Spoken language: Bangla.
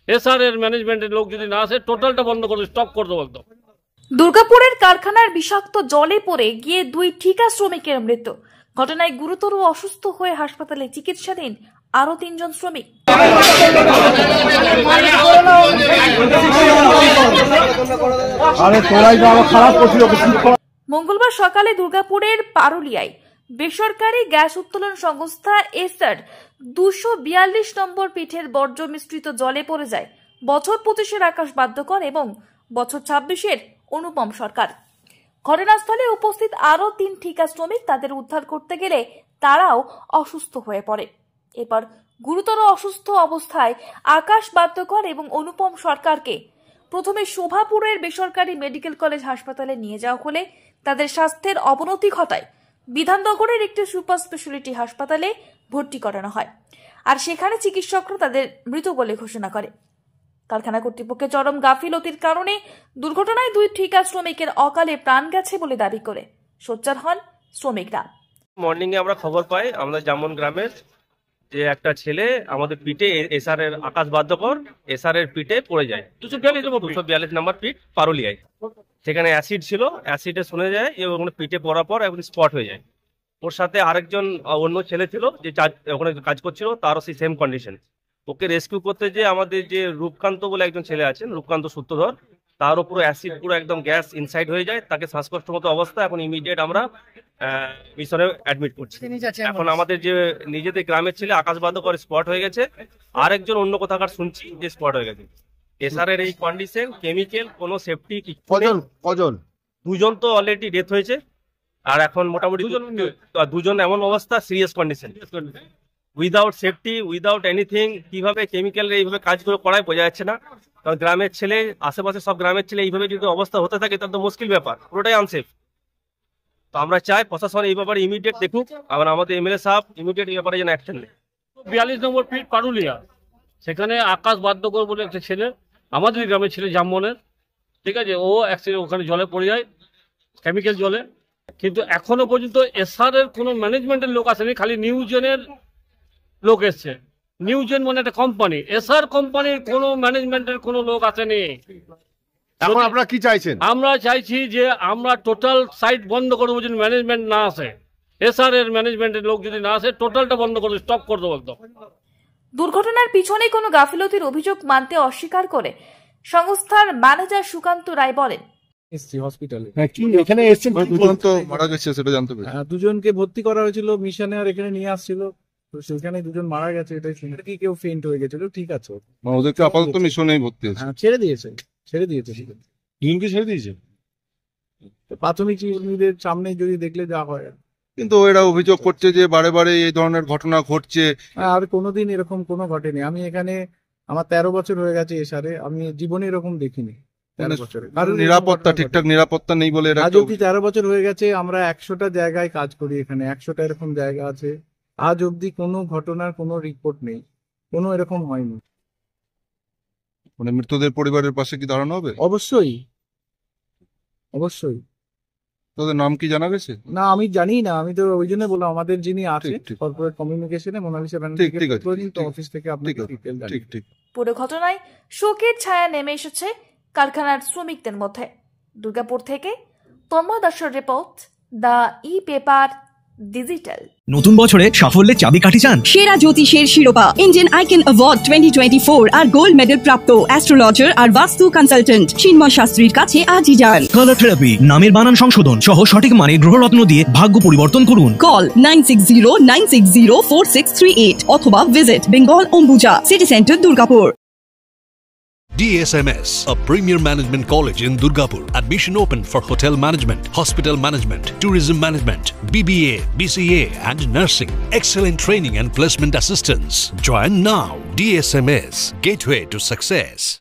এসআর এর ম্যানেজমেন্টের লোক যদি না আসে টোটালটা বন্ধ করে স্টপ করে দেবো একদম। দুর্গাপুরের কারখানার বিষাক্ত জলে পড়ে গিয়ে 2 ঠিকা শ্রমিকের মৃত্যু। ঘটনায় গুরুতর অসুস্থ হয়ে হাসপাতালে চিকিৎসাধীন আরো 3 জন শ্রমিক। মঙ্গলবার সকালে দুর্গাপুরের পারুলিয়ায় বেসরকারি গ্যাস উত্তোলন সংস্থা এসার 242 নম্বর পিঠের বর্জ্য মিশ্রিত জলে পড়ে যায় বছর 25-এর আকাশ বাদ্যকর এবং বছর 26-এর অনুপম সরকার। ঘটনাস্থলে উপস্থিত আরো 3 ঠিকা শ্রমিক তাদের উদ্ধার করতে গেলে তারাও অসুস্থ হয়ে পড়ে। এরপর গুরুতর অসুস্থ অবস্থায় আকাশ বাদ্যকর এবং অনুপম সরকারকে প্রথমে শোভাপুরের বেসরকারি মেডিকেল কলেজ হাসপাতালে নিয়ে যাওয়া হলে তাদের স্বাস্থ্যের অবনতি ঘটায় বিধাননগরের একটি সুপার স্পেশালিটি হাসপাতালে ভর্তি করানো হয়, আর সেখানে চিকিৎসকরা তাদের মৃত বলে ঘোষণা করে। কারখানা কর্তৃপক্ষের চরম গাফিলতির কারণে দুর্ঘটনায় 2 ঠিকা শ্রমিকের অকালে প্রাণ গেছে বলে দাবি করে সোচ্চার হন শ্রমিকরা। মর্নিং এ আমরা খবর পাই আমাদের জামন গ্রামের যে একটা ছেলে আমাদের পিঠে এসআর এর আকাশ বাদ্যকর এসআর এর পিঠে পড়ে যায় 242 নম্বর পিঠ পারুলিয়ায়। সেখানে অ্যাসিড ছিল, অ্যাসিডে শুনে যায় এবং পিঠে পড়ার পর এখন স্পট হয়ে যায়। ওর সাথে আরেকজন অন্য ছেলে ছিল যে ওখানে কাজ করছিল, তারও সেই সেম কন্ডিশন। ওকে রেস্কিউ করতে যে আমাদের যে রূপকান্ত বলে একজন ছেলে আছেন, রূপকান্ত সূত্রধর, তারও পুরো অ্যাসিড পুরো একদম গ্যাস ইনসাইড হয়ে যায়, তাকে শ্বাসকষ্ট মতো অবস্থা। এখন ইমিডিয়েট আমরা মিশনে অ্যাডমিট করছি। এখন আমাদের যে নিজেদের গ্রামের ছেলে আকাশ বাদ্যকর স্পট হয়ে গেছে, আরেকজন অন্য কোথাকার শুনছি যে স্পট হয়ে গেছে। এসআর এর এই কন্ডিশন কেমিক্যাল কোনো সেফটি কজন 2 জন তো অলরেডি ডেথ হয়েছে, আর এখন মোটামুটি 2 জন এমন অবস্থা serious condition. Without safety without anything কিভাবে কেমিক্যাল এইভাবে কাজগুলো করায় বোঝা যাচ্ছে না। কারণ গ্রামের ছেলে, আশেপাশে সব গ্রামের ছেলে এইভাবে যদি অবস্থা হতে থাকে তাহলে তো মুশকিল ব্যাপার, পুরোটাই আনসেফ। তো আমরা চাই প্রশাসন এই ব্যাপারে ইমিডিয়েট দেখুক, আবার আমাদের এমএলএ সাহেব ইমিডিয়েট এই ব্যাপারে যেন অ্যাকশন নেয়। 42 নম্বর পিঠ পারুলিয়া, সেখানে আকাশ বাদ্যকর বলে একটা ছেলে আমাদের গ্রামের ছেলে জামনের, ঠিক আছে, ও অ্যাক্সিডেন্ট ওখানে জলে পড়ে যায় কেমিক্যাল জলে। কিন্তু এখনো পর্যন্ত এসআর এর কোনো ম্যানেজমেন্টের লোক আসেনি, খালি নিউজেনের লোক এসছে। নিউজেন মানে একটা কোম্পানি, এসআর কোম্পানির কোনো ম্যানেজমেন্টের কোনো লোক আসেনি। এখন আপনারা কি চাইছেন? আমরা চাইছি যে আমরা টোটাল সাইট বন্ধ করবো, যদি ম্যানেজমেন্ট না আসে, এসআর এর ম্যানেজমেন্টের লোক যদি না আসে টোটালটা বন্ধ করে স্টপ করে দেবো একদম। দুর্ঘটনার পিছনে কোনো গাফিলতির অভিযোগ মানতে অস্বীকার করে সংস্থার ম্যানেজার সুকান্ত রায় বলেন, হসপিটালে এখানে এসেছেন, দুজন তো মারা গেছে সেটা জানতে পেরেছি। 2 জনকে ভর্তি করা হয়েছিল মিশনে, আর এখানে নিয়ে আসছিল, তো সেখানে 2 জন মারা গেছে। এটাই শুনে কি কেউ ফেন্ট হয়ে গেছিল, ঠিক আছে, ওদেরকে আপাতত মিশনেই ভর্তি আছে। ছেড়ে দিয়েছে। দুজনকে ছেড়ে দিয়েছে প্রাথমিক চিকিৎসকদের সামনে যদি দেখলে যা হয়। কিন্তু এরা অভিযোগ করছে যে বারে বারে এই ধরনের ঘটনা ঘটছে। আর কোনোদিন এরকম কোনো ঘটেনি। আমি এখানে আমার 13 বছর হয়ে গেছে এসারে, আমি জীবনে এরকম দেখিনি। 13 বছরে নিরাপত্তা ঠিকঠাক নিরাপত্তা নেই বলে আজ অব্দি 13 বছর হয়ে গেছে। আমরা 100টা জায়গায় কাজ করি, এখানে 100টা এরকম জায়গা আছে। আজ অব্দি কোনো ঘটনার কোনো রিপোর্ট নেই, কোনো এরকম হয়নি। মানে মৃতদের পরিবারের পাশে কি দাঁড়ানো হবে? অবশ্যই। তাদের নাম কি জানা গেছে? না, আমি জানি না। আমি তো ওই জন্য বললাম আমাদের যিনি আছে কর্পোরেট কমিউনিকেশনে মোনালিসা ব্যানার্জি অফিস থেকে আপনাকে ডিটেইল জানাই। ঠিক। পুরো ঘটনায় শোকের ছায়া নেমে এসেছে কারখানার শ্রমিকদের মধ্যে। দুর্গাপুর থেকে তন্ময় দাসের রিপোর্ট, দ্য ই-পেপার ডিজিটাল। নতুন বছরে সাফল্যের চাবিকাঠি চান? সেরা জ্যোতিষের শিরোপা ইন্ডিয়ান আইকন অ্যাওয়ার্ড 2024 আর গোল্ড মেডেল প্রাপ্ত অ্যাস্ট্রোলজার আর বাস্তু কনসালটেন্ট চিন্ময় শাস্ত্রীর কাছে আজই যান। কালার থেরাপি, নামের বানান সংশোধন সহ সঠিক মানে গ্রহরত্ন দিয়ে ভাগ্য পরিবর্তন করুন। কল 9609604638 অথবা visit Bengal Ambuja city centre Durgapur. DSMS, a premier management college in Durgapur. Admission open for hotel management, hospital management, tourism management, BBA, BCA and nursing. Excellent training and placement assistance. Join now. DSMS, gateway to success.